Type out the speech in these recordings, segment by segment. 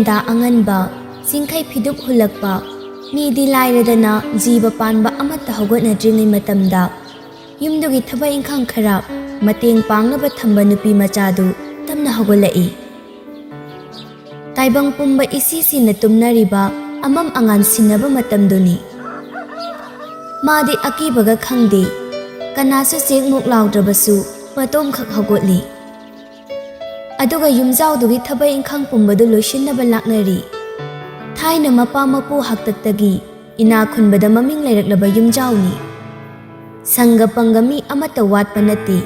ꯌꯨꯝꯗ ꯑꯉꯟꯕ ꯆꯤꯡꯈꯩ ꯐꯤꯗꯨꯞ ꯍꯨꯜꯂꯛꯄ ꯃꯤꯗꯤ ꯂꯥꯏꯔꯗꯅ ꯖꯤꯕ ꯄꯥꯟꯕ ꯑꯃꯠꯇ ꯍꯧꯒꯠꯅꯗ꯭ꯔꯤꯉꯩ ꯃꯇꯝꯗ ꯌꯨꯝꯗꯨꯒꯤ ꯊꯕꯛ ꯏꯪꯈꯥꯡ ꯈꯔ ꯃꯇꯦꯡ ꯄꯥꯡꯅꯕ ꯊꯝꯕ ꯅꯨꯄꯤ ꯃꯆꯥꯗꯨ ꯇꯞꯅ ꯍꯧꯒꯠꯂꯛꯏ꯫ ꯇꯥꯏꯕꯪ ꯄꯨꯝꯕ ꯏꯁꯤꯁꯤꯅ ꯇꯨꯝꯅꯔꯤꯕ ꯑꯃꯝ ꯑꯉꯥꯟ ꯁꯤꯟꯅꯕ ꯃꯇꯝꯗꯨꯅꯤ꯫ ꯃꯥꯗꯤ ꯑꯀꯤꯕꯒ ꯈꯪꯗꯦ, ꯀꯅꯥꯁꯨ ꯆꯦꯛꯃꯨꯛ ꯂꯥꯎꯗ꯭ꯔꯕꯁꯨ ꯃꯇꯣꯝꯈꯛ ꯍꯧꯒꯠꯂꯤ꯫ ꯑꯗꯨꯒ ꯌꯨꯝꯖꯥꯎꯗꯨꯒꯤ ꯊꯕꯛ ꯏꯪꯈꯥꯡ ꯄꯨꯝꯕꯗꯨ ꯂꯣꯏꯁꯤꯟꯅꯕ ꯂꯥꯛꯅꯔꯤ꯫ ꯊꯥꯏꯅ ꯃꯄꯥ ꯃꯄꯨ ꯍꯥꯛꯇꯛꯇꯒꯤ ꯏꯅꯥ ꯈꯨꯟꯕꯗ ꯃꯃꯤꯡ ꯂꯩꯔꯛꯂꯕ ꯌꯨꯝꯖꯥꯎꯅꯤ꯫ ꯁꯪꯒ ꯄꯪꯒ ꯃꯤ ꯑꯃꯠꯇ ꯋꯥꯠꯄ ꯅꯠꯇꯦ꯫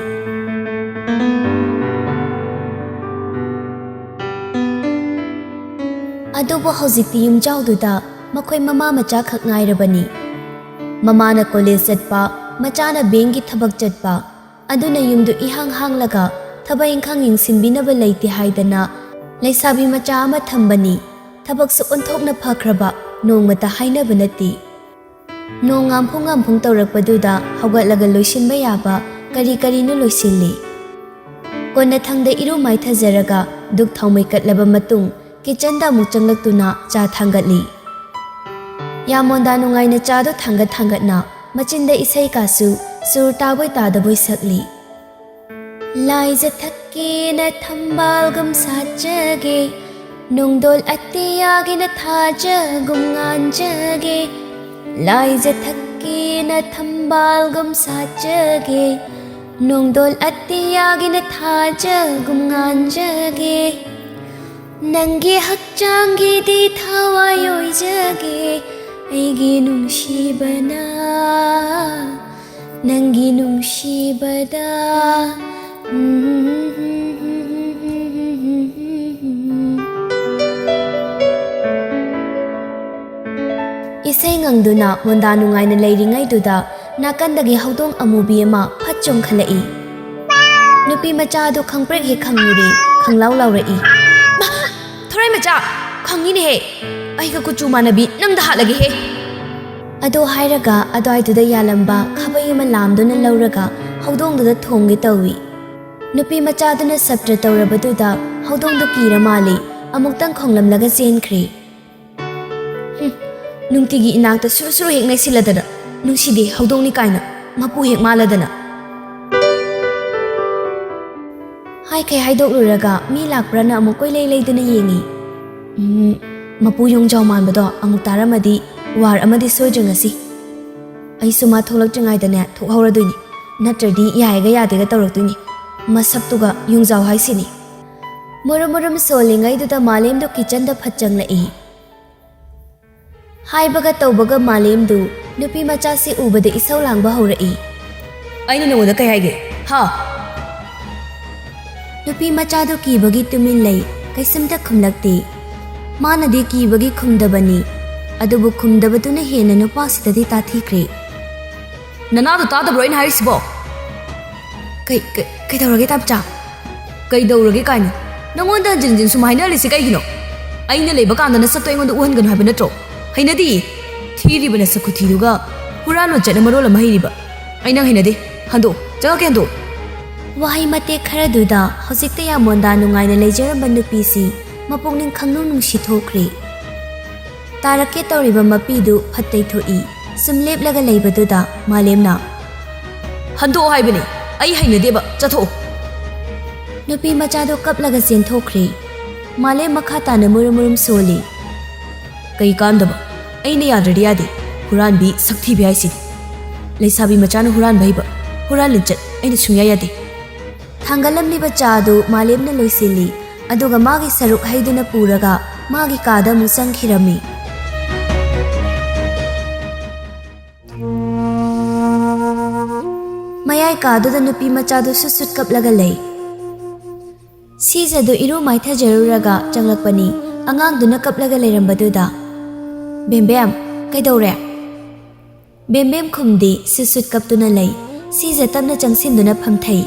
ꯑꯗꯨꯕꯨ ꯍꯧꯖꯤꯛꯇꯤ ꯌꯨꯝꯖꯥꯎꯗꯨꯗ ꯃꯈꯣꯏ ꯃꯃꯥ ꯃꯆꯥ ꯈꯛ ꯉꯥꯏꯔꯕꯅꯤ꯫ ꯃꯃꯥꯅ ꯀꯣꯂꯦꯖ ꯆꯠꯄ, ꯃꯆꯥꯅ ꯕꯦꯡꯒꯤ ꯊꯕꯛ ꯆꯠꯄ, ꯑꯗꯨꯅ ꯌꯨꯝꯗꯨ ꯏꯍꯥꯡ ꯍꯥꯡꯂꯒ ꯊꯕꯛ ꯏꯪꯈꯥꯡ ꯌꯦꯡꯁꯤꯟꯕꯤꯅꯕ ꯂꯩꯇꯦ ꯍꯥꯏꯗꯅ ꯂꯩꯁꯥꯕꯤ ꯃꯆꯥ ꯑꯃ ꯊꯝꯕꯅꯤ꯫ ꯊꯕꯛꯁꯨ ꯑꯣꯟꯊꯣꯛꯅ ꯐꯈ꯭ꯔꯕ ꯅꯣꯡꯃꯇ ꯍꯥꯏꯅꯕ ꯅꯠꯇꯦ꯫ ꯅꯣꯡ ꯉꯥꯝꯐꯨꯡ ꯇꯧꯔꯛꯄꯗꯨꯗ ꯍꯧꯒꯠꯂꯒ ꯂꯣꯏꯁꯤꯟꯕ ꯌꯥꯕ ꯀꯔꯤ ꯀꯔꯤꯅꯣ ꯂꯣꯏꯁꯤꯜꯂꯤ꯫ ꯀꯣꯟꯅꯊꯪꯗ ꯏꯔꯨ ꯃꯥꯏꯊꯖꯔꯒ ꯗꯨꯛ ꯊꯥꯎꯃꯩ ꯀꯠꯂꯕ ꯃꯇꯨꯡ ꯀꯤꯆꯟꯗ ꯑꯃꯨꯛ ꯆꯪꯂꯛꯇꯨꯅ ꯆꯥ ꯊꯥꯡꯒꯠꯂꯤ꯫ ꯌꯥꯃꯣꯟꯗꯥ ꯅꯨꯡꯉꯥꯏꯅ ꯆꯥꯗꯨ ꯊꯥꯡꯒꯠꯅ ꯃꯆꯤꯟꯗ ꯏꯁꯩ ꯀꯥꯁꯨ ꯁꯨꯔ ꯇꯥꯕꯣꯏ ꯇꯥꯗꯕꯣꯏ ꯁꯛꯂꯤ꯫ ꯂꯥꯏꯖ ꯊꯛꯀꯦꯅ ꯊꯝꯕꯥꯜꯒꯨꯝ ꯁꯥꯠꯆꯒꯦ, ꯅꯣꯡꯗꯣꯜ ꯑꯇꯤꯌꯥꯒꯤꯅ ꯊꯥꯖꯒꯨꯝ ꯉꯥꯟꯖꯒꯦ꯫ ꯂꯥꯏꯖ ꯊꯛꯀꯦꯅ ꯊꯝꯕꯥꯜꯒꯨꯝ ꯁꯥꯠꯆꯒꯦ, ꯅꯣꯡꯗꯣꯜ ꯑꯇꯤꯌꯥꯒꯤꯅ ꯊꯥꯖꯒꯨꯝ ꯉꯥꯟꯖꯒꯦ꯫ ꯅꯪꯒꯤ ꯍꯛꯆꯥꯡꯒꯤꯗꯤ ꯊꯋꯥꯏ ꯑꯣꯏꯖꯒꯦ, ꯑꯩꯒꯤ ꯅꯨꯡꯁꯤꯕꯅ ꯅꯪꯒꯤ ꯅꯨꯡꯁꯤꯕꯗ꯫ ꯏꯁꯩ ꯉꯪꯗꯨꯅ ꯃꯣꯟꯗꯥ ꯅꯨꯡꯉꯥꯏꯅ ꯂꯩꯔꯤꯉꯩꯗꯨꯗ ꯅꯥꯀꯟꯗꯒꯤ ꯍꯧꯗꯣꯡ ꯑꯃꯨꯕꯤ ꯑꯃ ꯐꯠ ꯆꯣꯡꯈꯠꯂꯛꯏ꯫ ꯅꯨꯄꯤ ꯃꯆꯥ ꯑꯗꯨ ꯈꯪꯄ꯭ꯔꯦꯛ ꯍꯦꯛ ꯈꯪꯉꯨꯔꯦ, ꯈꯪꯂꯥꯎ ꯂꯥꯎꯔꯛꯏ꯫ ꯊꯣꯔꯥꯏ ꯃꯆꯥ, ꯈꯪꯉꯤꯅꯦꯍꯦ, ꯑꯩꯒ ꯀꯨꯆꯨ ꯃꯥꯟꯅꯕꯤ ꯅꯪꯗ ꯍꯥꯠꯂꯒꯦꯍꯦ꯫ ꯑꯗꯣ ꯍꯥꯏꯔꯒ ꯑꯗ꯭ꯋꯥꯏꯗꯨꯗ ꯌꯥꯜꯂꯝꯕ ꯈꯥꯕꯩ ꯑꯃ ꯂꯥꯝꯗꯨꯅ ꯂꯧꯔꯒ ꯍꯧꯗꯣꯡꯗꯨꯗ ꯊꯣꯝꯒꯦ ꯇꯧꯏ꯫ ꯅꯨꯄꯤ ꯃꯆꯥꯗꯨꯅ ꯁꯞꯇ꯭ꯔ ꯇꯧꯔꯕꯗꯨꯗ ꯍꯧꯗꯣꯡꯗꯨ ꯀꯤꯔ ꯃꯥꯜꯂꯤ, ꯑꯃꯨꯛꯇꯪ ꯈꯣꯡꯂꯝꯂꯒ ꯆꯦꯟꯈ꯭ꯔꯦ꯫ ꯅꯨꯡꯇꯤꯒꯤ ꯏꯅꯥꯛꯇ ꯁꯨꯔꯨ ꯁꯨꯔꯨ ꯍꯦꯛ ꯅꯩꯁꯤꯜꯂꯗꯅ, ꯅꯨꯡꯁꯤꯗꯦ ꯍꯧꯗꯣꯡꯅꯤ ꯀꯥꯏꯅ ꯃꯄꯨ ꯍꯦꯛ ꯃꯥꯜꯂꯗꯅ꯫ ꯍꯥꯏꯈꯩ ꯍꯥꯏꯗꯣꯛꯂꯨꯔꯒ ꯃꯤ ꯂꯥꯛꯄ꯭ꯔꯅ ꯑꯃꯨꯛ ꯀꯣꯏꯂꯩ ꯂꯩꯗꯨꯅ ꯌꯦꯡꯉꯤ꯫ ꯃꯄꯨ ꯌꯣꯡꯖꯥꯎ ꯃꯥꯟꯕꯗꯣ ꯑꯃꯨꯛ ꯇꯥꯔꯝꯃꯗꯤ ꯋꯥꯔ ꯑꯃꯗꯤ ꯁꯣꯏꯗ꯭ꯔꯦ ꯉꯁꯤ꯫ ꯑꯩꯁꯨ ꯃꯥ ꯊꯣꯛꯂꯛꯇ꯭ꯔꯤꯉꯩꯗꯅꯦ ꯊꯣꯛꯍꯧꯔꯗꯣꯏꯅꯤ, ꯅꯠꯇ꯭ꯔꯗꯤ ꯌꯥꯏꯒ ꯌꯥꯗꯦꯒ ꯇꯧꯔꯛꯇꯣꯏꯅꯤ꯫ ꯃꯁꯛꯇꯨꯒ ꯌꯣꯡꯖꯥꯎ ꯍꯥꯏꯁꯤꯅꯤ꯫ ꯃꯨꯔꯨꯝ ꯃꯨꯔꯨꯝ ꯁꯣꯜꯂꯤꯉꯩꯗꯨꯗ ꯃꯥꯂꯦꯝꯗꯨ ꯀꯤꯆꯟꯗ ꯐꯠ ꯆꯪꯂꯛꯏ꯫ ꯍꯥꯏꯕꯒ ꯇꯧꯕꯒ ꯃꯥꯂꯦꯝꯗꯨ ꯅꯨꯄꯤ ꯃꯆꯥꯁꯤ ꯎꯕꯗ ꯏꯁꯧ ꯂꯥꯡꯕ ꯍꯧꯔꯛꯏ꯫ ꯑꯩꯅ ꯅꯉꯣꯟꯗ ꯀꯩ ꯍꯥꯏꯒꯦ ꯍꯥ? ꯅꯨꯄꯤ ꯃꯆꯥꯗꯨ ꯀꯤꯕꯒꯤ ꯇꯨꯃꯤꯟ ꯂꯩ, ꯀꯩꯁꯨꯝꯇ ꯈꯨꯝꯂꯛꯇꯦ꯫ ꯃꯥꯅꯗꯤ ꯀꯤꯕꯒꯤ ꯈꯨꯝꯗꯕꯅꯤ, ꯑꯗꯨꯕꯨ ꯈꯨꯝꯗꯕꯗꯨꯅ ꯍꯦꯟꯅ ꯅꯨꯄꯥꯁꯤꯗꯗꯤ ꯇꯥꯊꯤꯈ꯭ꯔꯦ꯫ ꯅꯅꯥꯗꯣ ꯇꯥꯗꯕ꯭ꯔꯣ ꯑꯩꯅ ꯍꯥꯏꯔꯤꯁꯤꯕꯣ? ꯀꯩꯗꯧꯔꯒꯦ ꯇꯥꯝꯆꯥ? ꯀꯩꯗꯧꯔꯒꯦ ꯀꯥꯏꯅ ꯅꯉꯣꯟꯗ ꯍꯟꯖꯤꯟ ꯍꯟꯖꯤꯟ ꯁꯨꯝ ꯍꯥꯏꯅꯔꯤꯁꯤ ꯀꯩꯒꯤꯅꯣ? ꯑꯩꯅ ꯂꯩꯕ ꯀꯥꯟꯗ ꯅꯁꯛꯇꯣ ꯑꯩꯉꯣꯟꯗ ꯎꯍꯟꯒꯅꯨ ꯍꯥꯏꯕ ꯅꯠꯇ꯭ꯔꯣ? ꯍꯩꯅꯗꯤ ꯊꯤꯔꯤꯕ ꯅꯁꯛ ꯈꯨꯊꯤꯗꯨꯒ ꯍꯨꯔꯥꯟꯕ ꯆꯠꯅ ꯃꯔꯣꯜ ꯑꯃ ꯍꯩꯔꯤꯕ꯫ ꯑꯩ ꯅꯪ ꯍꯩꯅꯗꯦ, ꯍꯟꯗꯣ ꯆꯪꯉꯛꯀꯦ ꯍꯟꯗꯣ꯫ ꯋꯥꯍꯩ ꯃꯇꯦꯛ ꯈꯔꯗꯨꯗ ꯍꯧꯖꯤꯛꯇ ꯌꯥꯃꯣꯟꯗꯥ ꯅꯨꯡꯉꯥꯏꯅ ꯂꯩꯖꯔꯝꯕ ꯅꯨꯄꯤꯁꯤ ꯃꯄꯨꯛꯅꯤꯡ ꯈꯪꯅꯨꯡ ꯅꯨꯡꯁꯤꯊꯣꯛꯈ꯭ꯔꯦ꯫ ꯇꯥꯔꯛꯀꯦ ꯇꯧꯔꯤꯕ ꯃꯄꯤꯗꯨ ꯐꯠ ꯇꯩꯊꯣꯛꯏ꯫ ꯁꯨꯝ ꯂꯦꯞꯂꯒ ꯂꯩꯕꯗꯨꯗ ꯃꯥꯂꯦꯝꯅ ꯍꯟꯗꯣꯛꯑꯣ ꯍꯥꯏꯕꯅꯤ, ꯑꯩ ꯍꯩꯅꯗꯦꯕ, ꯆꯠꯊꯣꯛꯑꯣ꯫ ꯅꯨꯄꯤ ꯃꯆꯥꯗꯨ ꯀꯞꯂꯒ ꯆꯦꯟꯊꯣꯛꯈ꯭ꯔꯦ꯫ ꯃꯥꯂꯦꯝ ꯃꯈꯥ ꯇꯥꯅ ꯃꯨꯔꯨꯝ ꯃꯨꯔꯨꯝ ꯁꯣꯜꯂꯤ꯫ ꯀꯩ ꯀꯥꯟꯗꯕ, ꯑꯩꯅ ꯌꯥꯗ꯭ꯔꯗꯤ ꯌꯥꯗꯦ, ꯍꯨꯔꯥꯟꯕꯤ ꯁꯛꯊꯤꯕꯤ ꯍꯥꯏꯁꯤꯗꯤ꯫ ꯂꯩꯁꯥꯕꯤ ꯃꯆꯥꯅ ꯍꯨꯔꯥꯟꯕ ꯍꯩꯕ, ꯍꯨꯔꯥꯟ ꯂꯤꯆꯠ ꯑꯩꯅ ꯁꯨꯡꯌꯥ ꯌꯥꯗꯦ꯫ ꯊꯥꯡꯒꯠꯂꯝꯂꯤꯕ ꯆꯥꯗꯨ ꯃꯥꯂꯦꯝꯅ ꯂꯣꯏꯁꯤꯜꯂꯤ, ꯑꯗꯨꯒ ꯃꯥꯒꯤ ꯁꯔꯨꯛ ꯍꯩꯗꯨꯅ ꯄꯨꯔꯒ ꯃꯥꯒꯤ ꯀꯥꯗ ꯑꯃꯨꯛ ꯆꯪꯈꯤꯔꯝꯃꯤ꯫ ꯃꯌꯥꯏ ꯀꯥꯗꯨꯗ ꯅꯨꯄꯤ ꯃꯆꯥꯗꯨ ꯁꯨꯠ ꯁꯨꯠ ꯀꯞꯂꯒ ꯂꯩ꯫ ꯁꯤꯖꯗꯨ ꯏꯔꯨ ꯃꯥꯏꯊꯖꯔꯨꯔꯒ ꯆꯪꯂꯛꯄꯅꯤ꯫ ꯑꯉꯥꯡꯗꯨꯅ ꯀꯞꯂꯒ ꯂꯩꯔꯝꯕꯗꯨꯗ ꯕꯦꯝꯕꯦꯝ ꯀꯩꯗꯧꯔꯦ? ꯕꯦꯝꯕꯦꯝ ꯈꯨꯝꯗꯤ, ꯁꯨꯠ ꯁꯨꯠ ꯀꯞꯇꯨꯅ ꯂꯩ꯫ ꯁꯤꯖ ꯇꯞꯅ ꯆꯪꯁꯤꯟꯗꯨꯅ ꯐꯝꯊꯩ꯫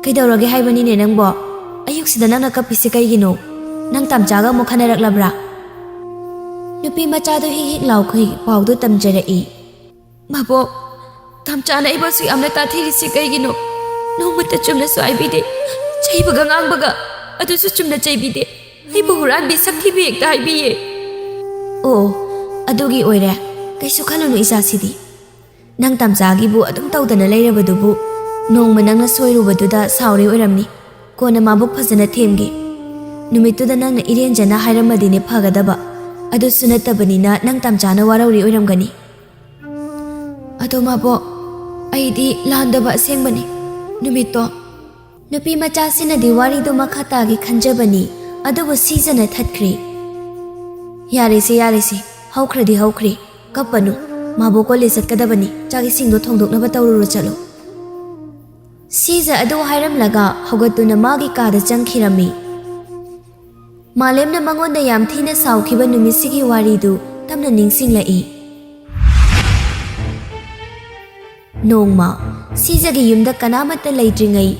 ꯀꯩꯗꯧꯔꯒꯦ ꯍꯥꯏꯕꯅꯤꯅꯦ ꯅꯪꯕꯣ? ꯑꯌꯨꯛꯁꯤꯗ ꯅꯪꯅ ꯀꯞꯄꯤꯁꯤ ꯀꯩꯒꯤꯅꯣ? ꯅꯪ ꯇꯥꯝꯆꯥꯒ ꯑꯃꯨꯛ ꯈꯟꯅꯔꯛꯂꯕ꯭ꯔꯥ? ꯅꯨꯄꯤ ꯃꯆꯥꯗꯨ ꯍꯤꯛ ꯍꯤꯛ ꯂꯥꯎꯈꯩ ꯄꯥꯎꯗꯨ ꯇꯝꯖꯔꯛꯏ꯫ ꯃꯕꯣꯛ, ꯇꯥꯝꯆꯥꯅ ꯑꯩꯕꯨꯁꯨ ꯌꯥꯝꯅ ꯇꯥꯊꯤꯔꯤꯁꯤ ꯀꯩꯒꯤꯅꯣ? ꯅꯣꯡꯃꯇ ꯆꯨꯝꯅꯁꯨ ꯍꯥꯏꯕꯤꯗꯦ, ꯆꯩꯕꯒ ꯉꯥꯡꯕꯒ ꯑꯗꯨꯁꯨ ꯆꯨꯝꯅ ꯆꯩꯕꯤꯗꯦ꯫ ꯑꯩꯕꯨ ꯍꯨꯔꯥꯟꯕꯤ ꯁꯛꯊꯤꯕꯤ ꯍꯦꯛꯇ ꯍꯥꯏꯕꯤꯌꯦ꯫ ꯑꯣ ꯑꯗꯨꯒꯤ ꯑꯣꯏꯔꯦ, ꯀꯩꯁꯨ ꯈꯜꯂꯨꯅꯨ ꯏꯆꯥꯁꯤꯗꯤ꯫ ꯅꯪ ꯇꯝꯆꯥꯒꯤꯕꯨ ꯑꯗꯨꯝ ꯇꯧꯗꯅ ꯂꯩꯔꯕꯗꯨꯕꯨ ꯅꯣꯡꯃ ꯅꯪꯅ ꯁꯣꯏꯔꯨꯕꯗꯨꯗ ꯁꯥꯎꯔꯤ ꯑꯣꯏꯔꯝꯅꯤ꯫ ꯀꯣꯟꯅ ꯃꯥꯕꯨ ꯐꯖꯅ ꯊꯦꯝꯒꯦ꯫ ꯅꯨꯃꯤꯠꯇꯨꯗ ꯅꯪꯅ ꯏꯔꯦꯟꯖꯅ ꯍꯥꯏꯔꯝꯃꯗꯤꯅꯦ ꯐꯒꯗꯕ, ꯑꯗꯨꯁꯨ ꯅꯠꯇꯕꯅꯤꯅ ꯅꯪ ꯇꯝꯆꯥꯅ ꯋꯥꯔꯧꯔꯤ ꯑꯣꯏꯔꯝꯒꯅꯤ꯫ ꯑꯗꯣ ꯃꯥꯕꯣꯛ, ꯑꯩꯗꯤ ꯂꯥꯟꯗꯕ ꯑꯁꯦꯡꯕꯅꯤ꯫ ꯅꯨꯃꯤꯠꯇꯣ ꯅꯨꯄꯤ ꯃꯆꯥꯁꯤꯅꯗꯤ ꯋꯥꯔꯤꯗꯣ ꯃꯈꯥ ꯇꯥꯒꯤ ꯈꯟꯖꯕꯅꯤ, ꯑꯗꯨꯕꯨ ꯁꯤꯖꯅ ꯊꯠꯈ꯭ꯔꯦ꯫ ꯌꯥꯔꯦꯁꯦ ꯌꯥꯔꯦꯁꯦ, ꯍꯧꯈ꯭ꯔꯗꯤ ꯍꯧꯈ꯭ꯔꯦ, ꯀꯞꯄꯅꯨ꯫ ꯃꯥꯕꯣꯛ ꯀꯣꯂꯦꯖ ꯆꯠꯀꯗꯕꯅꯤ, ꯆꯥꯛ ꯏꯁꯤꯡꯗꯣ ꯊꯣꯡꯗꯣꯛꯅꯕ ꯇꯧꯔꯨꯔꯣ ꯆꯠꯂꯣ꯫ ꯁꯤꯖ ꯑꯗꯨ ꯍꯥꯏꯔꯝꯂꯒ ꯍꯧꯒꯠꯇꯨꯅ ꯃꯥꯒꯤ ꯀꯥꯗ ꯆꯪꯈꯤꯔꯝꯃꯤ꯫ ꯃꯥꯂꯦꯝꯅ ꯃꯉꯣꯟꯗ ꯌꯥꯝ ꯊꯤꯅ ꯁꯥꯎꯈꯤꯕ ꯅꯨꯃꯤꯠꯁꯤꯒꯤ ꯋꯥꯔꯤꯗꯨ ꯇꯞꯅ ꯅꯤꯡꯁꯤꯡꯂꯛꯏ꯫ ꯅꯣꯡꯃ ꯁꯤꯖꯒꯤ ꯌꯨꯝꯗ ꯀꯅꯥꯃꯠꯇ ꯂꯩꯇ꯭ꯔꯤꯉꯩ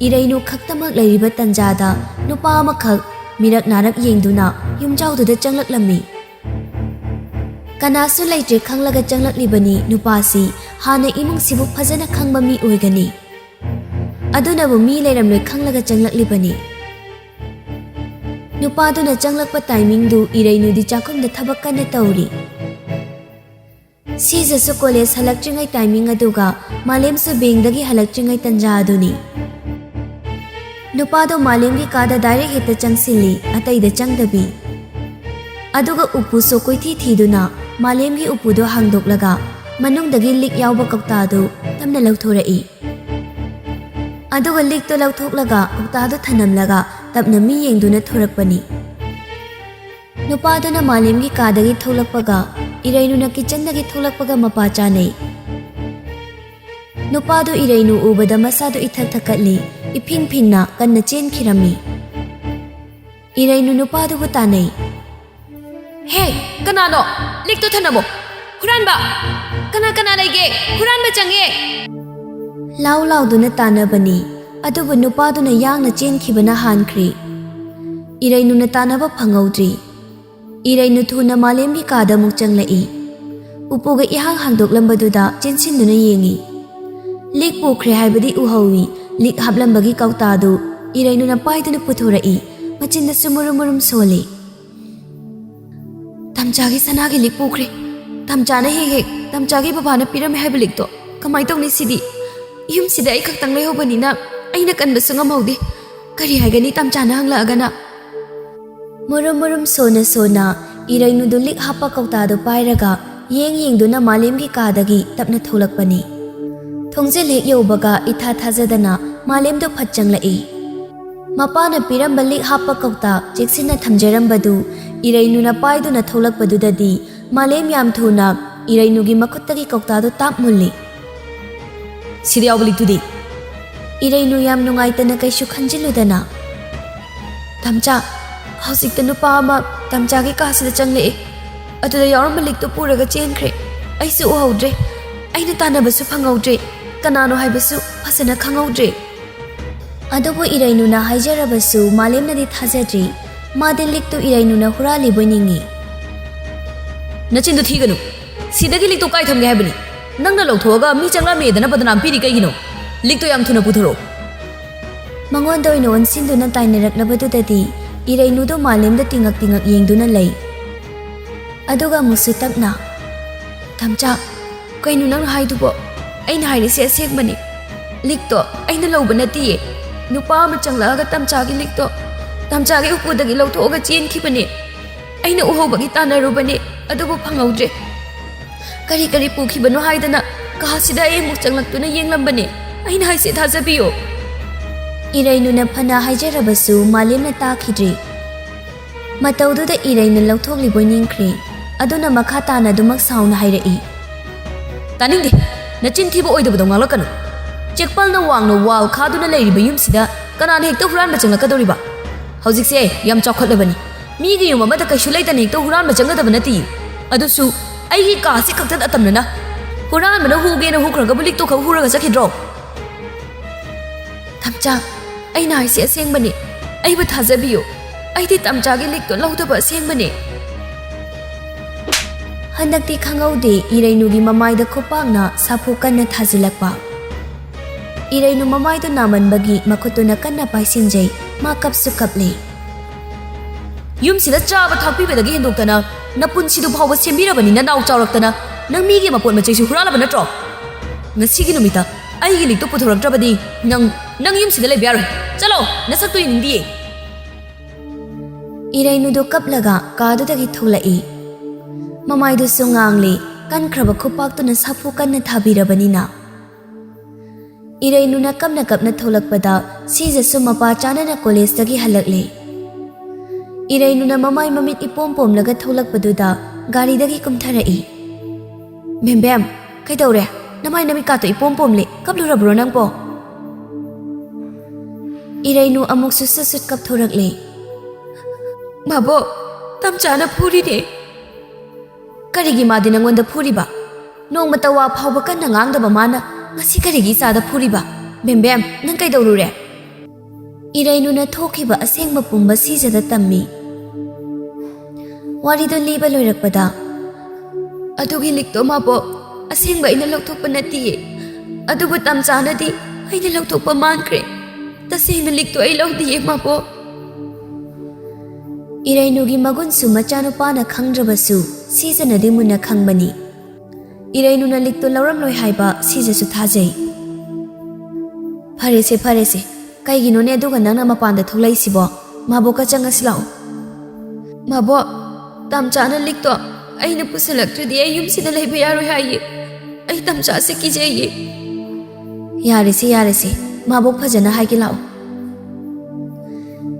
ꯏꯔꯩꯅꯨ ꯈꯛꯇꯃꯛ ꯂꯩꯔꯤꯕ ꯇꯟꯖꯥꯗ ꯅꯨꯄꯥ ꯑꯃꯈꯛ ꯃꯤꯔꯛ ꯅꯥꯔꯛ ꯌꯦꯡꯗꯨꯅ ꯌꯨꯝꯖꯥꯎꯗꯨꯗ ꯆꯪꯂꯛꯂꯝꯃꯤ꯫ ꯀꯅꯥꯁꯨ ꯂꯩꯇ꯭ꯔꯦ ꯈꯪꯂꯒ ꯆꯪꯂꯛꯂꯤꯕꯅꯤ ꯅꯨꯄꯥꯁꯤ ꯍꯥꯟꯅ ꯏꯃꯨꯡꯁꯤꯕꯨ ꯐꯖꯅ ꯈꯪꯕ ꯃꯤ ꯑꯣꯏꯒꯅꯤ꯫ ꯑꯗꯨꯅꯕꯨ ꯃꯤ ꯂꯩꯔꯝꯂꯣꯏ ꯈꯪꯂꯒ ꯆꯪꯂꯛꯂꯤꯕꯅꯤ꯫ ꯅꯨꯄꯥꯗꯨꯅ ꯆꯪꯂꯛꯄ ꯇꯥꯏꯃꯤꯡꯗꯨ ꯏꯔꯩꯅꯨꯗꯤ ꯆꯥꯛꯈꯨꯝꯗ ꯊꯕꯛ ꯀꯟꯅ ꯇꯧꯔꯤ꯫ ꯁꯤꯖꯁꯨ ꯀꯣꯂꯦꯖ ꯍꯜꯂꯛꯇ꯭ꯔꯤꯉꯩ ꯇꯥꯏꯃꯤꯡ ꯑꯗꯨꯒ ꯃꯥꯂꯦꯝꯁꯨ ꯕꯦꯡꯗꯒꯤ ꯍꯜꯂꯛꯇ꯭ꯔꯤꯉꯩ ꯇꯟꯖꯥ ꯑꯗꯨꯅꯤ꯫ ꯅꯨꯄꯥꯗꯣ ꯃꯥꯂꯦꯝꯒꯤ ꯀꯥꯗ ꯗꯥꯏꯔꯦꯛ ꯍꯦꯛꯇ ꯆꯪꯁꯤꯜꯂꯤ, ꯑꯇꯩꯗ ꯆꯪꯗꯕꯤ꯫ ꯑꯗꯨꯒ ꯎꯄꯨꯁꯨ ꯀꯣꯏꯊꯤ ꯊꯤꯗꯨꯅ ꯃꯥꯂꯦꯝꯒꯤ ꯎꯄꯨꯗꯣ ꯍꯥꯡꯗꯣꯛꯂꯒ ꯃꯅꯨꯡꯗꯒꯤ ꯂꯤꯛ ꯌꯥꯎꯕ ꯀꯧꯇꯥꯗꯨ ꯇꯞꯅ ꯂꯧꯊꯣꯔꯛꯏ꯫ ꯑꯗꯨꯒ ꯂꯤꯛꯇꯣ ꯂꯧꯊꯣꯛꯂꯒ ꯀꯧꯇꯥꯗꯣ ꯊꯅꯝꯂꯒ ꯇꯞꯅ ꯃꯤ ꯌꯦꯡꯗꯨꯅ ꯊꯣꯔꯛꯄꯅꯤ꯫ ꯅꯨꯄꯥꯗꯨꯅ ꯃꯥꯂꯦꯝꯒꯤ ꯀꯥꯗꯒꯤ ꯊꯣꯛꯂꯛꯄꯒ ꯏꯔꯩꯅꯨꯅ ꯀꯤꯆꯟꯗꯒꯤ ꯊꯣꯛꯂꯛꯄꯒ ꯃꯄꯥ ꯆꯥꯅꯩ꯫ ꯅꯨꯄꯥꯗꯨ ꯏꯔꯩꯅꯨ ꯎꯕꯗ ꯃꯁꯥꯗꯨ ꯏꯊꯛ ꯊꯛꯀꯠꯂꯤ, ꯏꯐꯤꯡ ꯐꯤꯡꯅ ꯀꯟꯅ ꯆꯦꯟꯈꯤꯔꯝꯃꯤ꯫ ꯏꯔꯩꯅꯨ ꯅꯨꯄꯥꯗꯨꯕꯨ ꯇꯥꯟꯅꯩ꯫ ꯍꯦ, ꯀꯅꯥꯅꯣ? ꯂꯤꯛꯇꯣ ꯊꯅꯝꯃꯣ! ꯍꯨꯔꯥꯟꯕ! ꯀꯅꯥ ꯂꯩꯒꯦ? ꯍꯨꯔꯥꯟꯕ ꯆꯪꯉꯦ! ꯂꯥꯎ ꯂꯥꯎꯗꯨꯅ ꯇꯥꯟꯅꯕꯅꯤ, ꯑꯗꯨꯕꯨ ꯅꯨꯄꯥꯗꯨꯅ ꯌꯥꯡꯅ ꯆꯦꯟꯈꯤꯕꯅ ꯍꯥꯟꯈ꯭ꯔꯦ꯫ ꯏꯔꯩꯅꯨꯅ ꯇꯥꯟꯅꯕ ꯐꯪꯍꯧꯗ꯭ꯔꯤ꯫ ꯏꯔꯩꯅꯨ ꯊꯨꯅ ꯃꯥꯂꯦꯝꯒꯤ ꯀꯥꯗ ꯑꯃꯨꯛ ꯆꯪꯂꯛꯏ꯫ ꯎꯄꯨꯒ ꯏꯍꯥꯡ ꯍꯥꯡꯗꯣꯛꯂꯝꯕꯗꯨꯗ ꯆꯦꯟꯁꯤꯟꯗꯨꯅ ꯌꯦꯡꯉꯤ꯫ ꯂꯤꯛ ꯄꯨꯈ꯭ꯔꯦ ꯍꯥꯏꯕꯗꯤ ꯎꯍꯧꯏ꯫ ꯂꯤꯛ ꯍꯥꯞꯂꯝꯕꯒꯤ ꯀꯧꯇꯥꯗꯨ ꯏꯔꯩꯅꯨꯅ ꯄꯥꯏꯗꯨꯅ ꯄꯨꯊꯣꯔꯛꯏ, ꯃꯆꯤꯟꯗꯁꯨ ꯃꯨꯔꯨꯝ ꯃꯨꯔꯨꯝ ꯁꯣꯜꯂꯤ꯫ ꯇꯝꯆꯥꯒꯤ ꯁꯅꯥꯒꯤ ꯂꯤꯛ ꯄꯨꯈ꯭ꯔꯦ꯫ ꯇꯝꯆꯥꯅ ꯍꯦꯛ ꯇꯝꯆꯥꯒꯤ ꯕꯕꯥꯅ ꯄꯤꯔꯝꯃꯦ ꯍꯥꯏꯕ ꯂꯤꯛꯇꯣ ꯀꯃꯥꯏ ꯇꯧꯅꯤ ꯁꯤꯗꯤ? ꯌꯨꯝꯁꯤꯗ ꯑꯩ ꯈꯛꯇꯪ ꯂꯩꯍꯧꯕꯅꯤꯅ ꯑꯩꯅ ꯀꯟꯕꯁꯨ ꯉꯝꯍꯧꯗꯦ꯫ ꯀꯔꯤ ꯍꯥꯏꯒꯅꯤ ꯇꯝꯆꯥꯅ ꯍꯪꯂꯛꯑꯒꯅ? ꯃꯨꯔꯨꯝ ꯃꯨꯔꯨꯝ ꯁꯣꯅ ꯏꯔꯩꯅꯨꯗꯨ ꯂꯤꯛ ꯍꯥꯞꯄ ꯀꯧꯇꯥꯗꯨ ꯄꯥꯏꯔꯒ ꯌꯦꯡꯗꯨꯅ ꯃꯥꯂꯦꯝꯒꯤ ꯀꯥꯗꯒꯤ ꯇꯞꯅ ꯊꯣꯛꯂꯛꯄꯅꯤ꯫ ꯊꯣꯡꯖꯦꯜ ꯍꯦꯛ ꯌꯧꯕꯒ ꯏꯊꯥ ꯊꯥꯖꯗꯅ ꯃꯥꯂꯦꯝꯗꯣ ꯐꯠ ꯆꯪꯂꯛꯏ꯫ ꯃꯄꯥꯅ ꯄꯤꯔꯝꯕ ꯂꯤꯛ ꯍꯥꯞꯄ ꯀꯧꯇꯥ ꯆꯦꯛꯁꯤꯟꯅ ꯊꯝꯖꯔꯝꯕꯗꯨ ꯏꯔꯩꯅꯨꯅ ꯄꯥꯏꯗꯨꯅ ꯊꯣꯛꯂꯛꯄꯗꯨꯗꯗꯤ ꯃꯥꯂꯦꯝ ꯌꯥꯝ ꯊꯨꯅ ꯏꯔꯩꯅꯨꯒꯤ ꯃꯈꯨꯠꯇꯒꯤ ꯀꯧꯇꯥꯗꯨ ꯇꯥꯞ ꯃꯨꯜꯂꯤ꯫ ꯁꯤꯗ ꯌꯥꯎꯕ ꯂꯤꯛꯇꯨꯗꯤ? ꯏꯔꯩꯅꯨ ꯌꯥꯝ ꯅꯨꯡꯉꯥꯏꯇꯅ ꯀꯩꯁꯨ ꯈꯟꯖꯤꯜꯂꯨꯗꯅ, ꯇꯝꯆꯥ, ꯍꯧꯖꯤꯛꯇ ꯅꯨꯄꯥ ꯑꯃ ꯇꯝꯆꯥꯒꯤ ꯀꯥꯁꯤꯗ ꯆꯪꯂꯛꯑꯦ꯫ ꯑꯗꯨꯗ ꯌꯥꯎꯔꯝꯕ ꯂꯤꯛꯇꯨ ꯄꯨꯔꯒ ꯆꯦꯟꯈ꯭ꯔꯦ꯫ ꯑꯩꯁꯨ ꯎꯍꯧꯗ꯭ꯔꯦ, ꯑꯩꯅ ꯇꯥꯟꯅꯕꯁꯨ ꯐꯪꯍꯧꯗ꯭ꯔꯦ, ꯀꯅꯥꯅꯣ ꯍꯥꯏꯕꯁꯨ ꯐꯖꯅ ꯈꯪꯍꯧꯗ꯭ꯔꯦ꯫ ꯑꯗꯨꯕꯨ ꯏꯔꯩꯅꯨꯅ ꯍꯥꯏꯖꯔꯕꯁꯨ ꯃꯥꯂꯦꯝꯅꯗꯤ ꯊꯥꯖꯗ꯭ꯔꯤ꯫ ꯃꯥꯗꯤ ꯂꯤꯛꯇꯨ ꯏꯔꯩꯅꯨꯅ ꯍꯨꯔꯥꯜꯂꯤꯕꯣꯏ ꯅꯤꯡꯏ꯫ ꯅꯆꯤꯟꯗꯨ ꯊꯤꯒꯅꯨ! ꯁꯤꯗꯒꯤ ꯂꯤꯛꯇꯨ ꯀꯥꯏ ꯊꯝꯒꯦ ꯍꯥꯏꯕꯅꯤ? ꯅꯪꯅ ꯂꯧꯊꯣꯛꯑꯒ ꯃꯤ ꯆꯪꯂꯝꯃꯦꯗꯅ ꯕꯗꯅꯥꯝ ꯄꯤꯔꯤ ꯀꯩꯒꯤꯅꯣ? ꯂꯤꯛꯇꯣ ꯌꯥꯝ ꯊꯨꯅ ꯄꯨꯊꯣꯔꯛꯑꯣ! ꯃꯉꯣꯟꯗ ꯑꯣꯏꯅ ꯑꯣꯟꯁꯤꯟꯗꯨꯅ ꯇꯥꯏꯅꯔꯛꯂꯕꯗꯨꯗꯗꯤ ꯏꯔꯩꯅꯨꯗꯣ ꯃꯥꯂꯦꯝꯗ ꯇꯤꯡꯉꯛ ꯇꯤꯡꯉꯛ ꯌꯦꯡꯗꯨꯅ ꯂꯩ꯫ ꯑꯗꯨꯒ ꯑꯃꯨꯛꯁꯨ ꯇꯞꯅ, ꯇꯝꯆꯥ, ꯀꯩꯅꯣ ꯅꯪꯅ ꯍꯥꯏꯗꯨꯕꯣ? ꯑꯩꯅ ꯍꯥꯏꯔꯤꯁꯦ ꯑꯁꯦꯡꯕꯅꯤ꯫ ꯂꯤꯛꯇꯣ ꯑꯩꯅ ꯂꯧꯕ ꯅꯠꯇꯤꯌꯦ꯫ ꯅꯨꯄꯥ ꯑꯃ ꯆꯪꯂꯛꯑꯒ ꯇꯝꯆꯥꯒꯤ ꯂꯤꯛꯇꯣ ꯇꯝꯆꯥꯒꯤ ꯎꯄꯨꯗꯒꯤ ꯂꯧꯊꯣꯛꯑꯒ ꯆꯦꯟꯈꯤꯕꯅꯦ꯫ ꯑꯩꯅ ꯎꯍꯧꯕꯒꯤ ꯇꯥꯟꯅꯔꯨꯕꯅꯦ, ꯑꯗꯨꯕꯨ ꯐꯪꯍꯧꯗ꯭ꯔꯦ꯫ ꯀꯔꯤ ꯄꯨꯈꯤꯕꯅꯣ ꯍꯥꯏꯗꯅ ꯀꯥꯁꯤꯗ ꯑꯩ ꯑꯃꯨꯛ ꯆꯪꯂꯛꯇꯨꯅ ꯌꯦꯡꯂꯝꯕꯅꯦ꯫ ꯑꯩꯅ ꯍꯥꯏꯁꯦ ꯊꯥꯖꯕꯤꯌꯣ꯫ ꯏꯔꯩꯅꯨꯅ ꯐꯅ ꯍꯥꯏꯖꯔꯕꯁꯨ ꯃꯥꯂꯦꯝꯅ ꯇꯥꯈꯤꯗ꯭ꯔꯦ꯫ ꯃꯇꯧꯗꯨꯗ ꯏꯔꯩꯅ ꯂꯧꯊꯣꯛꯂꯤꯕꯣꯏ ꯅꯤꯡꯈ꯭ꯔꯦ꯫ ꯑꯗꯨꯅ ꯃꯈꯥ ꯇꯥꯅ ꯑꯗꯨꯃꯛ ꯁꯥꯎꯅ ꯍꯥꯏꯔꯛꯏ꯫ ꯇꯥꯅꯤꯡꯗꯦ! ꯅꯆꯤꯟ ꯊꯤꯕ ꯑꯣꯏꯗꯕꯗꯣ ꯉꯥꯡꯂꯛꯀꯅꯨ꯫ ꯆꯦꯛꯄꯜꯅ ꯋꯥꯡꯅ ꯋꯥꯜ ꯈꯥꯗꯨꯅ ꯂꯩꯔꯤꯕ ꯌꯨꯝꯁꯤꯗ ꯀꯅꯥꯅ ꯍꯦꯛꯇ ꯍꯨꯔꯥꯟꯕ ꯆꯪꯂꯛꯀꯗꯧꯔꯤꯕ? ꯍꯧꯖꯤꯛꯁꯦ ꯌꯥꯝ ꯆꯥꯎꯈꯠꯂꯕꯅꯤ꯫ ꯃꯤꯒꯤ ꯌꯨꯝ ꯑꯃꯗ ꯀꯩꯁꯨ ꯂꯩꯇꯅ ꯍꯦꯛꯇ ꯍꯨꯔꯥꯟꯕ ꯆꯪꯒꯗꯕ ꯅꯠꯇꯤꯌꯦ꯫ ꯑꯗꯨꯁꯨ ꯑꯩꯒꯤ ꯀꯥꯁꯤ ꯈꯛꯇ ꯑꯇꯝꯅꯅ꯫ ꯍꯨꯔꯥꯟꯕꯅ ꯍꯨꯒꯦꯅ ꯍꯨꯈ꯭ꯔꯒꯕꯨ ꯂꯤꯛꯇꯣ ꯈꯛ ꯍꯨꯔꯒ ꯆꯠꯈꯤꯗ꯭ꯔꯣ? ꯇꯝꯆꯥ, ꯑꯩꯅ ꯍꯥꯏꯁꯦ ꯑꯁꯦꯡꯕꯅꯤ꯫ ꯑꯩꯕꯨ ꯊꯥꯖꯕꯤꯌꯨ꯫ ꯑꯩꯗꯤ ꯇꯝꯆꯥꯒꯤ ꯂꯤꯛꯇꯣ ꯂꯧꯗꯕ ꯑꯁꯦꯡꯕꯅꯤ꯫ ꯍꯟꯗꯛꯇꯤ ꯈꯪꯍꯧꯗꯦ ꯏꯔꯩꯅꯨꯒꯤ ꯃꯃꯥꯏꯗ ꯈꯨꯄꯥꯛꯅ ꯁꯥꯐꯨ ꯀꯟꯅ ꯊꯥꯖꯤꯜꯂꯛꯄ꯫ ꯏꯔꯩꯅꯨ ꯃꯃꯥꯏꯗꯨ ꯅꯥꯃꯟꯕꯒꯤ ꯃꯈꯨꯠꯇꯨꯅ ꯀꯟꯅ ꯄꯥꯏꯁꯤꯟꯖꯩ꯫ ꯃꯥ ꯀꯞꯁꯨ ꯀꯞꯂꯦ꯫ ꯌꯨꯝꯁꯤꯗ ꯆꯥꯕ ꯊꯛꯄꯤꯕꯗꯒꯤ ꯍꯦꯟꯗꯣꯛꯇꯅ ꯅꯄꯨꯟꯁꯤꯗꯨ ꯐꯥꯎꯕ ꯁꯦꯝꯕꯤꯔꯕꯅꯤꯅ ꯅꯥꯎ ꯆꯥꯎꯔꯛꯇꯅ ꯅꯪ ꯃꯤꯒꯤ ꯃꯄꯣꯠ ꯃꯆꯩꯁꯨ ꯍꯨꯔꯥꯜꯂꯕ ꯅꯠꯇ꯭ꯔꯣ? ꯉꯁꯤꯒꯤ ꯅꯨꯃꯤꯠꯇ ꯑꯩꯒꯤ ꯂꯤꯛꯇꯣ ꯄꯨꯊꯣꯔꯛꯇ꯭ꯔꯕꯗꯤ ꯅꯪ ꯌꯨꯝꯁꯤꯗ ꯂꯩꯕ ꯌꯥꯔꯣꯏ. ꯆꯠꯂꯣ, ꯅꯁꯛꯇꯣ ꯌꯦꯡꯅꯤꯡꯗꯤꯌꯦ. ꯏꯔꯩꯅꯨꯗꯣ ꯀꯞꯂꯒ ꯀꯥꯗꯨꯗꯒꯤ ꯊꯣꯛꯂꯛꯏ. ꯃꯃꯥꯏꯗꯨꯁꯨ ꯉꯥꯡꯂꯤ, ꯀꯟꯈ꯭ꯔꯕ ꯈꯨꯄꯥꯛꯇꯨꯅ ꯁꯥꯐꯨ ꯀꯟꯅ ꯊꯥꯕꯤꯔꯕꯅꯤꯅ. ꯏꯔꯩꯅꯨꯅ ꯀꯞꯅ ꯀꯞꯅ ꯊꯣꯛꯂꯛꯄꯗ ꯁꯤꯖꯁꯨ ꯃꯄꯥ ꯆꯥꯅꯅ ꯀꯣꯂꯦꯖꯇꯒꯤ ꯍꯜꯂꯛꯂꯤ. ꯏꯔꯩꯅꯨꯅ ꯃꯃꯥꯏ ꯃꯃꯤꯠ ꯏꯄꯣꯝ ꯄꯣꯝꯂꯒ ꯊꯣꯛꯂꯛꯄꯗꯨꯗ ꯒꯥꯔꯤꯗꯒꯤ ꯀꯨꯝꯊꯔꯛꯏ. ꯕꯦꯝꯕꯦꯝ, ꯀꯩꯗꯧꯔꯦ? ꯅꯃꯥꯏ ꯅꯃꯤꯠꯀꯥꯇꯣ ꯏꯄꯣꯝ ꯄꯣꯝꯂꯤ. ꯀꯞꯂꯨꯔꯕ꯭ꯔꯣ ꯅꯪꯕꯣ? ꯏꯔꯩꯅꯨ ꯑꯃꯨꯛꯁꯨ ꯁꯨꯠ ꯀꯞꯊꯣꯔꯛꯂꯤ. ꯃꯥꯕꯣꯛ, ꯇꯝꯆꯥꯅ ꯐꯨꯔꯤꯅꯦ. ꯀꯔꯤꯒꯤ ꯃꯥꯗꯤ ꯅꯪꯉꯣꯟꯗ ꯐꯨꯔꯤꯕ? ꯅꯣꯡꯃꯇ ꯋꯥ ꯐꯥꯎꯕ ꯀꯟꯅ ꯉꯥꯡꯗꯕ ꯃꯥꯅ ꯉꯁꯤ ꯀꯔꯤꯒꯤ ꯏꯆꯥꯗ ꯐꯨꯔꯤꯕ? ꯕꯦꯝꯕꯦꯝ, ꯅꯪ ꯀꯩꯗꯧꯔꯨꯔꯦ? ꯏꯔꯩꯅꯨꯅ ꯊꯣꯛꯈꯤꯕ ꯑꯁꯦꯡꯕ ꯄꯨꯝꯕ ꯁꯤꯖꯗ ꯇꯝꯃꯤ. ꯋꯥꯔꯤꯗꯣ ꯂꯤꯕ ꯂꯣꯏꯔꯛꯄꯗ, ꯑꯗꯨꯒꯤ ꯂꯤꯛꯇꯣ ꯃꯥꯕꯣꯛ, ꯑꯁꯦꯡꯕ ꯑꯩꯅ ꯂꯧꯊꯣꯛꯄ ꯅꯠꯇꯤꯌꯦ. ꯑꯗꯨꯕꯨ ꯇꯝꯆꯥꯅꯗꯤ ꯑꯩꯅ ꯂꯧꯊꯣꯛꯄ ꯃꯥꯟꯈ꯭ꯔꯦ. ꯇꯁꯦꯡꯅ ꯂꯤꯛꯇꯣ ꯑꯩ ꯂꯧꯗꯤꯌꯦ ꯃꯥꯕꯣꯛ. ꯏꯔꯩꯅꯨꯒꯤ ꯃꯒꯨꯟꯁꯨ ꯃꯆꯥꯅꯨꯄꯥꯅ ꯈꯪꯗ꯭ꯔꯕꯁꯨ ꯁꯤꯖꯅꯗꯤ ꯃꯨꯟꯅ ꯈꯪꯕꯅꯤ. ꯏꯔꯩꯅꯨꯅ ꯂꯤꯛꯇꯣ ꯂꯧꯔꯝꯂꯣꯏ ꯍꯥꯏꯕ ꯁꯤꯖꯁꯨ ꯊꯥꯖꯩ. ꯐꯔꯦꯁꯦ ꯐꯔꯦꯁꯦ, ꯀꯩꯒꯤꯅꯣꯅꯦ ꯑꯗꯨꯒ ꯅꯪꯅ ꯃꯄꯥꯟꯗ ꯊꯣꯛꯂꯛꯏꯁꯤꯕꯣ? ꯃꯥꯕꯣꯛꯀ ꯆꯪꯉꯁꯤ ꯂꯥꯛꯑꯣ. ꯃꯥꯕꯣꯛ, ꯇꯝꯆꯥꯅ ꯂꯤꯛꯇꯣ ꯑꯩꯅ ꯄꯨꯁꯜꯂꯛꯇ꯭ꯔꯗꯤ ꯑꯩ ꯌꯨꯝꯁꯤꯗ ꯂꯩꯕ ꯌꯥꯔꯣꯏ ꯍꯥꯏꯌꯦ. ꯑꯩ ꯇꯝꯆꯥꯁꯦ ꯀꯤꯖꯩꯌꯦ. ꯌꯥꯔꯦꯁꯦ ꯌꯥꯔꯦꯁꯦ, ꯃꯥꯕꯣꯛ ꯐꯖꯅ ꯍꯥꯏꯒꯦ ꯂꯥꯛꯑꯣ.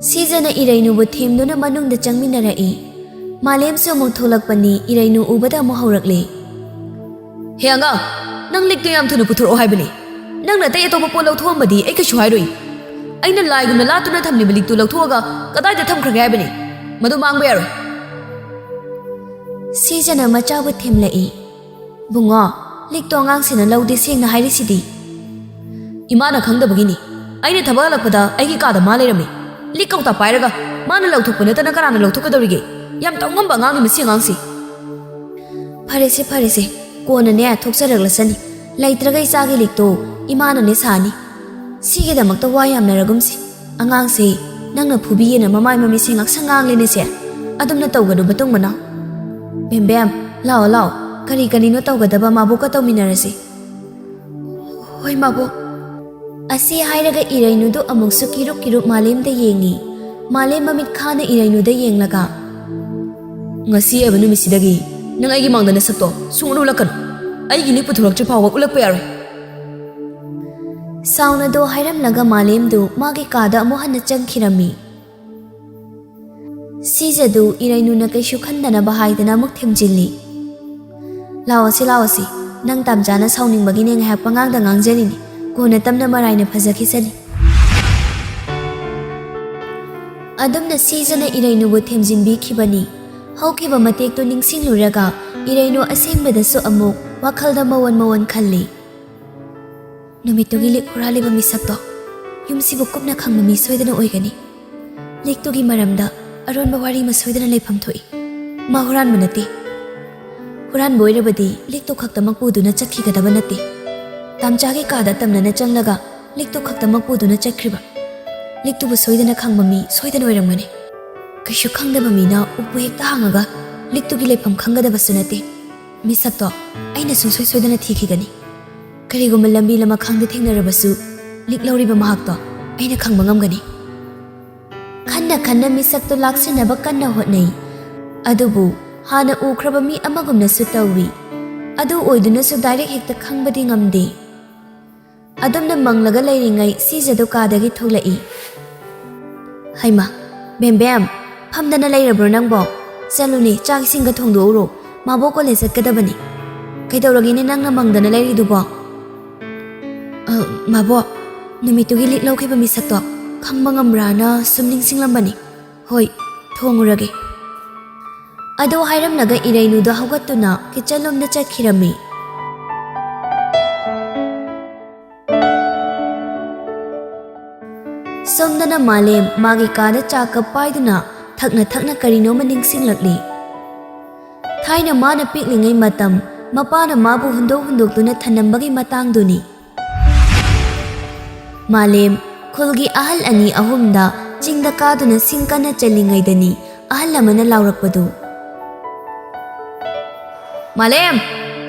ꯁꯤꯖꯅ ꯏꯔꯩꯅꯨꯕꯨ ꯊꯦꯝꯗꯨꯅ ꯃꯅꯨꯡꯗ ꯆꯪꯃꯤꯟꯅꯔꯛꯏ. ꯃꯥꯂꯦꯝꯁꯨ ꯑꯃꯨꯛ ꯊꯣꯛꯂꯛꯄꯅꯤ. ꯏꯔꯩꯅꯨ ꯎꯕꯗ ꯑꯃꯨꯛ ꯍꯧꯔꯛꯂꯤ. ꯍꯦ ꯑꯉꯥꯡ, ꯅꯪ ꯂꯤꯛꯇꯣ ꯌꯥꯝ ꯊꯨꯅ ꯄꯨꯊꯣꯔꯛꯑꯣ ꯍꯥꯏꯕꯅꯤ. ꯅꯪꯅ ꯑꯇꯩ ꯑꯇꯣꯞꯄ ꯄꯣꯠ ꯂꯧꯊꯣꯛꯑꯝꯕꯗꯤ ꯑꯩ ꯀꯩꯁꯨ ꯍꯥꯏꯔꯣꯏ. ꯑꯩꯅ ꯂꯥꯏꯒꯨꯝꯅ ꯂꯥꯠꯇꯨꯅ ꯊꯝꯂꯤꯕ ꯂꯤꯛꯇꯨ ꯂꯧꯊꯣꯛꯑꯒ ꯀꯗꯥꯏꯗ ꯊꯝꯈ꯭ꯔꯒꯦ ꯍꯥꯏꯕꯅꯤ. ꯃꯗꯨ ꯃꯥꯡꯕ ꯌꯥꯔꯣꯏ. ꯁꯤꯖꯅ ꯃꯆꯥꯕꯨ ꯊꯦꯝꯂꯛꯏ. ꯕꯨꯡꯉꯣ, ꯂꯤꯛꯇꯣ ꯑꯉꯥꯡꯁꯤꯅ ꯂꯧꯗꯦ ꯁꯦꯡꯅ ꯍꯥꯏꯔꯤꯁꯤꯗꯤ. ꯏꯃꯥꯅ ꯈꯪꯗꯕꯒꯤꯅꯤ. ꯑꯩꯅ ꯊꯕꯛ ꯍꯜꯂꯛꯄꯗ ꯑꯩꯒꯤ ꯀꯥꯗ ꯃꯥ ꯂꯩꯔꯝꯃꯤ. ꯂꯤꯛ ꯀꯧꯇꯥ ꯄꯥꯏꯔꯒ ꯃꯥꯅ ꯂꯧꯊꯣꯛꯄ ꯅꯠꯇꯅ ꯀꯅꯥꯅ ꯂꯧꯊꯣꯛꯀꯗꯧꯔꯤꯒꯦ? ꯌꯥꯝ ꯇꯧꯉꯝꯕ ꯑꯉꯥꯡꯅꯤ ꯃꯁꯤ ꯑꯉꯥꯡꯁꯤ. ꯐꯔꯦꯁꯦ ꯐꯔꯦꯁꯦ, ꯀꯣꯟꯅꯅꯦ ꯊꯣꯛꯆꯔꯛꯂꯁꯅꯤ. ꯂꯩꯇ꯭ꯔꯒ ꯏꯆꯥꯒꯤ ꯂꯤꯛꯇꯣ ꯏꯃꯥꯅꯅꯦ ꯁꯥꯅꯤ. ꯁꯤꯒꯤꯗꯃꯛꯇ ꯋꯥ ꯌꯥꯝꯅꯔꯒꯨꯝꯁꯤ. ꯑꯉꯥꯡꯁꯦ ꯅꯪꯅ ꯐꯨꯕꯤꯌꯦꯅ ꯃꯃꯥꯏ ꯃꯃꯤꯠꯁꯦ ꯉꯥꯛꯁꯪ ꯉꯥꯡꯂꯦꯅꯦꯁꯦ. ꯑꯗꯨꯝꯅ ꯇꯧꯒꯅꯨ ꯃꯇꯨꯡ ꯃꯅꯥꯎ. ꯕꯦꯝꯕꯦꯝ, ꯂꯥꯛꯑꯣ ꯂꯥꯛꯑꯣ, ꯀꯔꯤ ꯀꯔꯤꯅꯣ ꯇꯧꯒꯗꯕ ꯃꯥꯕꯣꯛꯀ ꯇꯧꯃꯤꯟꯅꯔꯁꯤ. ꯍꯣꯏ ꯃꯥꯕꯣꯛ. ꯑꯁꯤ ꯍꯥꯏꯔꯒ ꯏꯔꯩꯅꯨꯗꯨ ꯑꯃꯨꯛꯁꯨ ꯀꯤꯔꯨꯞ ꯀꯤꯔꯨꯞ ꯃꯥꯂꯦꯝꯗ ꯌꯦꯡꯉꯤ. ꯃꯥꯂꯦꯝ ꯃꯃꯤꯠ ꯈꯥꯅ ꯏꯔꯩꯅꯨꯗ ꯌꯦꯡꯂꯒ, ꯉꯁꯤ ꯍꯥꯏꯕ ꯅꯨꯃꯤꯠꯁꯤꯗꯒꯤ ꯅꯪ ꯑꯩꯒꯤ ꯃꯥꯡꯗ ꯅꯁꯛꯇꯣ ꯁꯨꯡꯎꯟ ꯎꯠꯂꯛꯀꯅꯨ. ꯑꯩꯒꯤ ꯂꯤꯛ ꯄꯨꯊꯣꯔꯛꯇ꯭ꯔꯤ ꯐꯥꯎꯕ ꯎꯠꯂꯛꯄ ꯌꯥꯔꯣꯏ. ꯁꯥꯎꯅꯗꯣ ꯍꯥꯏꯔꯝꯂꯒ ꯃꯥꯂꯦꯝꯗꯨ ꯃꯥꯒꯤ ꯀꯥꯗ ꯑꯃꯨꯛ ꯍꯟꯅ ꯆꯪꯈꯤꯔꯝꯃꯤ. ꯁꯤꯖꯗꯨ ꯏꯔꯩꯅꯨꯅ ꯀꯩꯁꯨ ꯈꯟꯗꯅꯕ ꯍꯥꯏꯗꯅ ꯑꯃꯨꯛ ꯊꯦꯝꯖꯤꯜꯂꯤ. ꯂꯥꯛꯑꯣꯁꯤ ꯂꯥꯛꯑꯣꯁꯤ, ꯅꯪ ꯇꯝꯆꯥꯅ ꯁꯥꯎꯅꯤꯡꯕꯒꯤꯅꯦ ꯉꯥꯏꯍꯥꯛ ꯄꯉꯥꯡꯗ ꯉꯥꯡꯖꯔꯤꯅꯤ. ꯀꯣꯟꯅ ꯇꯞꯅ ꯃꯔꯥꯏꯅ ꯐꯖꯈꯤꯁꯅꯤ. ꯑꯗꯨꯝꯅ ꯁꯤꯖꯅ ꯏꯔꯩꯅꯨꯕꯨ ꯊꯦꯝꯖꯤꯟꯕꯤꯈꯤꯕꯅꯤ. ꯍꯧꯈꯤꯕ ꯃꯇꯦꯛꯇꯨ ꯅꯤꯡꯁꯤꯡꯂꯨꯔꯒ ꯏꯔꯩꯅꯨ ꯑꯁꯦꯡꯕꯗꯁꯨ ꯑꯃꯨꯛ ꯋꯥꯈꯜꯗ ꯃꯋꯣꯟ ꯃꯋꯣꯟ ꯈꯜꯂꯤ. ꯅꯨꯃꯤꯠꯇꯨꯒꯤ ꯂꯤꯛ ꯍꯨꯔꯥꯜꯂꯤꯕ ꯃꯤꯁꯛꯇꯣ ꯌꯨꯝꯁꯤꯕꯨ ꯀꯨꯞꯅ ꯈꯪꯕ ꯃꯤ ꯁꯣꯏꯗꯅ ꯑꯣꯏꯒꯅꯤ. ꯂꯤꯛꯇꯨꯒꯤ ꯃꯔꯝꯗ ꯑꯔꯣꯟꯕ ꯋꯥꯔꯤ ꯑꯃ ꯁꯣꯏꯗꯅ ꯂꯩꯐꯝ ꯊꯣꯛꯏ. ꯃꯥ ꯍꯨꯔꯥꯟꯕ ꯅꯠꯇꯦ. ꯍꯨꯔꯥꯟꯕ ꯑꯣꯏꯔꯕꯗꯤ ꯂꯤꯛꯇꯨ ꯈꯛꯇꯃꯛ ꯄꯨꯗꯨꯅ ꯆꯠꯈꯤꯒꯗꯕ ꯅꯠꯇꯦ. ꯇꯝꯆꯥꯒꯤ ꯀꯥꯗ ꯇꯝꯅꯅ ꯆꯪꯂꯒ ꯂꯤꯛꯇꯨ ꯈꯛꯇꯃꯛ ꯄꯨꯗꯨꯅ ꯆꯠꯈ꯭ꯔꯤꯕ. ꯂꯤꯛꯇꯨꯕꯨ ꯁꯣꯏꯗꯅ ꯈꯪꯕ ꯃꯤ ꯁꯣꯏꯗꯅ ꯑꯣꯏꯔꯝꯒꯅꯤ. ꯀꯩꯁꯨ ꯈꯪꯗꯕ ꯃꯤꯅ ꯎꯄꯨ ꯍꯦꯛꯇ ꯍꯥꯡꯉꯒ ꯂꯤꯛꯇꯨꯒꯤ ꯂꯩꯐꯝ ꯈꯪꯒꯗꯕꯁꯨ ꯅꯠꯇꯦ. ꯃꯤꯁꯛꯇꯣ ꯑꯩꯅ ꯁꯨꯡꯁꯣꯏ ꯁꯣꯏꯗꯅ ꯊꯤꯈꯤꯒꯅꯤ. ꯀꯔꯤꯒꯨꯝꯕ ꯂꯝꯕꯤ ꯂꯃꯈꯥꯡꯗ ꯊꯦꯡꯅꯔꯕꯁꯨ ꯂꯤꯛ ꯂꯧꯔꯤꯕ ꯃꯍꯥꯛꯇꯣ ꯑꯩꯅ ꯈꯪꯕ ꯉꯝꯒꯅꯤ. ꯈꯟꯅ ꯈꯟꯅ ꯃꯤꯁꯛꯇꯣ ꯂꯥꯛꯁꯤꯟꯅꯕ ꯀꯟꯅ ꯍꯣꯠꯅꯩ. ꯑꯗꯨꯕꯨ ꯍꯥꯟꯅ ꯎꯈ꯭ꯔꯕ ꯃꯤ ꯑꯃꯒꯨꯝꯅꯁꯨ ꯇꯧꯏ. ꯑꯗꯨ ꯑꯣꯏꯗꯨꯅꯁꯨ ꯗꯥꯏꯔꯦꯛ ꯍꯦꯛꯇ ꯈꯪꯕꯗꯤ ꯉꯝꯗꯦ. ꯑꯗꯨꯝꯅ ꯃꯪꯂꯒ ꯂꯩꯔꯤꯉꯩ ꯁꯤꯖꯗꯨ ꯀꯥꯗꯒꯤ ꯊꯣꯛꯂꯛꯏ. ꯍꯩꯃꯥ, ꯕꯦꯝꯕꯦꯝ, ꯐꯝꯗꯅ ꯂꯩꯔꯕ꯭ꯔꯣ ꯅꯪꯕꯣ? ꯆꯠꯂꯨꯅꯦ, ꯆꯥꯛ ꯏꯁꯤꯡꯒ ꯊꯣꯡꯗꯣꯛꯎꯔꯣ. ꯃꯥꯕꯣꯛ ꯀꯣꯂꯦꯖ ꯆꯠꯀꯗꯕꯅꯤ. ꯀꯩꯗꯧꯔꯒꯦꯅꯦ ꯅꯪꯅ ꯃꯪꯗꯅ ꯂꯩꯔꯤꯗꯨꯕꯣ? ꯃꯥꯕꯣꯛ, ꯅꯨꯃꯤꯠꯇꯨꯒꯤ ꯂꯤꯛ ꯂꯧꯈꯤꯕ ꯃꯤꯁꯛꯇꯣ ꯈꯪꯕ ꯉꯝꯕ꯭ꯔꯥꯅ ꯁꯨꯝ ꯅꯤꯡꯁꯤꯡꯂꯝꯕꯅꯤ. ꯍꯣꯏ, ꯊꯣꯡꯉꯨꯔꯒꯦ. ꯑꯗꯨ ꯍꯥꯏꯔꯝꯂꯒ ꯏꯔꯩꯅꯨꯗ ꯍꯧꯒꯠꯇꯨꯅ ꯀꯤꯆꯟꯂꯣꯝꯗ ꯆꯠꯈꯤꯔꯝꯃꯤ. ꯁꯣꯝꯗꯅ ꯃꯥꯂꯦꯝ ꯃꯥꯒꯤ ꯀꯥꯗ ꯆꯥ ꯀꯞ ꯄꯥꯏꯗꯨꯅ ꯊꯛꯅ ꯊꯛꯅ ꯀꯔꯤꯅꯣꯃ ꯅꯤꯡꯁꯤꯡꯂꯛꯂꯤ. ꯊꯥꯏꯅ ꯃꯥꯅ ꯄꯤꯛꯂꯤꯉꯩ ꯃꯇꯝ ꯃꯄꯥꯅ ꯃꯥꯕꯨ ꯍꯨꯟꯗꯣꯛꯇꯨꯅ ꯊꯅꯝꯕꯒꯤ ꯃꯇꯥꯡꯗꯨꯅꯤ. ꯃꯥꯂꯦꯝ ꯈꯨꯜꯒꯤ ꯑꯍꯜ ꯑꯅꯤ ꯑꯍꯨꯝꯗ ꯆꯤꯡꯗ ꯀꯥꯗꯨꯅ ꯁꯤꯡ ꯀꯟꯅ ꯆꯜꯂꯤꯉꯩꯗꯅꯤ ahal amana laurakpadu. Malem,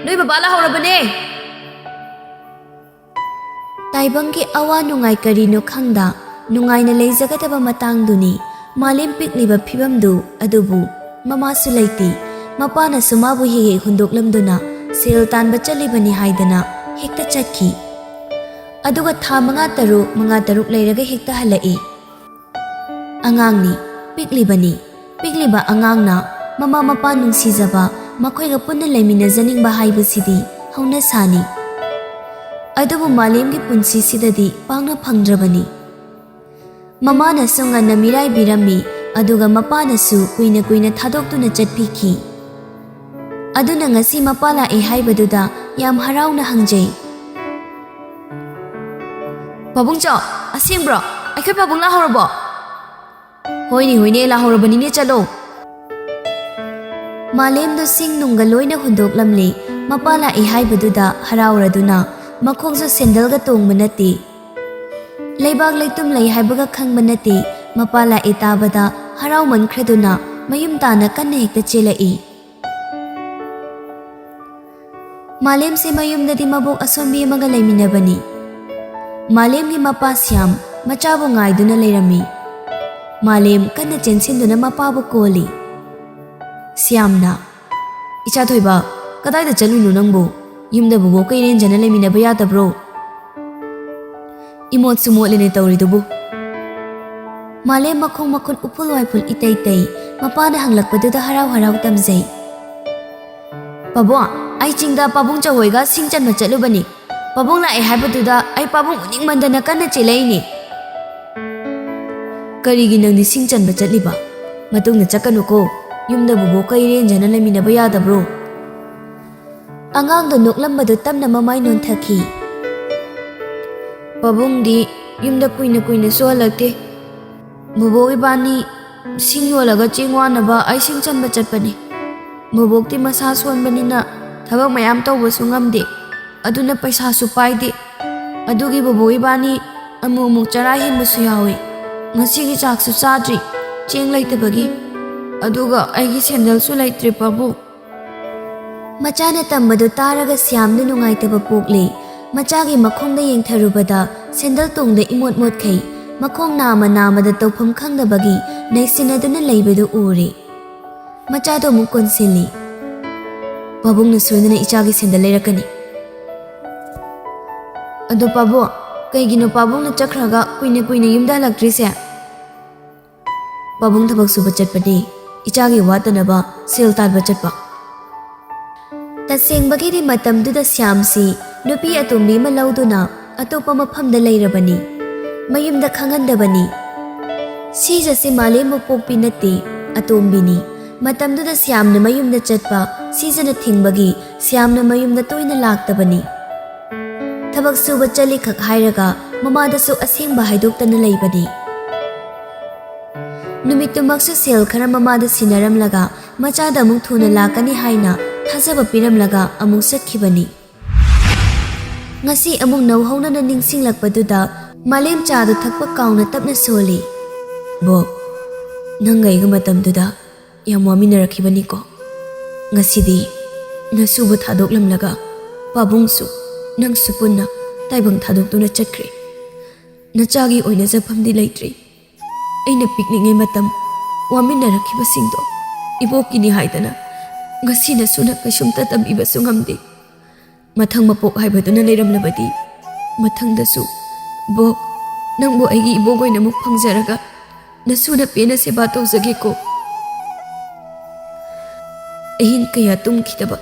noi baba lahorabane. Taibangki awa nungai karino khangda nungai na leijagadaba matangduni Malem pikliba phibamdu adubu mama su leiti mapana sumabu hege hundoklamduna sel tanba chalibani haidana hekta chakki aduga tha manga taruk leiraga hekta halai angangni pikliba angangna mama mapa nungsijaba makhoi punna lemina janinba haibasidi hauna sani adubu Malemgi punsi sidadi pangna phangdrabani mama na sunga na mirai birami aduga mapa na su kuina thadoktu chatpiki aduna ngasi mapa la e haibaduda yam harauna hangjai Pabungcho, asimbro, aikhoi pabung lahorabo. Hoine lahorabani ne chalo. Malemdo sing nunga loina hundoklamli mapa la e haibaduda harauraduna makhongso sendalga tongmanati leibak leitum lei haibaga khangmanati mapa la e tabada harau mankhraduna mayum tana kanna hekta chelai Malem se mayumdadi mabok asombi amaga leiminabani Malemgi mapa Syam machabu ngaiduna leirami Malem kanna chensinduna mapabu koli Syamna Icha thoiba kadai da chalunu nangbo yumda bubo kairen jana leiminaba yadabro Imot sumot lene tawridubu Malem makhong upul waipul itay mapana hanglakpaduda harau tamjai Pabo ai chingda pabung chawoiga singchan ma chalubani pabung la ai haibaduda ai pabung uning mandana kanna chelaini Karigi nangdi singchan ba chatliba matungna chakanuko yumda bubo kairen jana leiminaba yadabro Angangdo noklambadu tamna mamai nonthaki Pabungdi yumda kuina sohalakte Bobo ibani sing yolaga chingwanaba ai singchanba chatpani Bobokti masa sonbanina thabak mayam tawbasu ngamde aduna paisa su paide adugi bobo ibani amumuk chara hinbasu yawi ngasigi chaksu chadri cheng laitabagi aduga aigi sandal su laitre pabu Machana tambadu taraga Syamnu nungaitaba pokle Machagi makhongda yengtharubada sandal tongda imot kai makhong namada tawpham khangdabagi naisinaduna leibadu uri Machado muk konsili Pabungna soinana ichagi sandal leirakani Ado pabo kaigino pabungna chakhraga kuina yumda halaktrise Pabung thabak suba chatpadi ichagi watanaba sel tanba chatpa Tasengbagiri matamduda Syamsi nupi atombi malauduna atopa mafamda leirabani mayumda khangandabani sijase Malembu pokpi natti atombini matamduda Syamna mayumda chatpa sijana thingbagi Syamna mayumda toina laktabani thabak suba chali khak hairaga mamadasu asengba haidoktana leibani numittumaksu sel khara mamada sinaramlaga machada amuk thuna lakani haina thajaba piramlaga amuk sakhibani ngasi amuk nauhauna na ningsinglakpaduda Malem chadu thakpa kauna tapna soli Bo nangai ga matamduda yam waminarakibani ko ngasidi nasubu thadoklamlaga pabungsu nangsu punna taibang thadokduna chakre nachagi oina jafamdi leitri aina pikningai matam waminarakibasingdo ibokini haidana ngasina suna kasumta tabibasu ngamde mathang mapok haibaduna leiramlabadi mathangdasu bo nangbo aigi ibogoina muk phangjaraga nasuna pena seba tawjageko ahin kaya tumkhidaba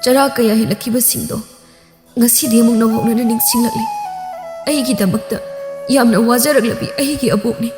chara kaya hilakibasingdo ngasidi amuk nawhoknana ningsinglakli aigi damakta yamna wajaraglabi aigi abokni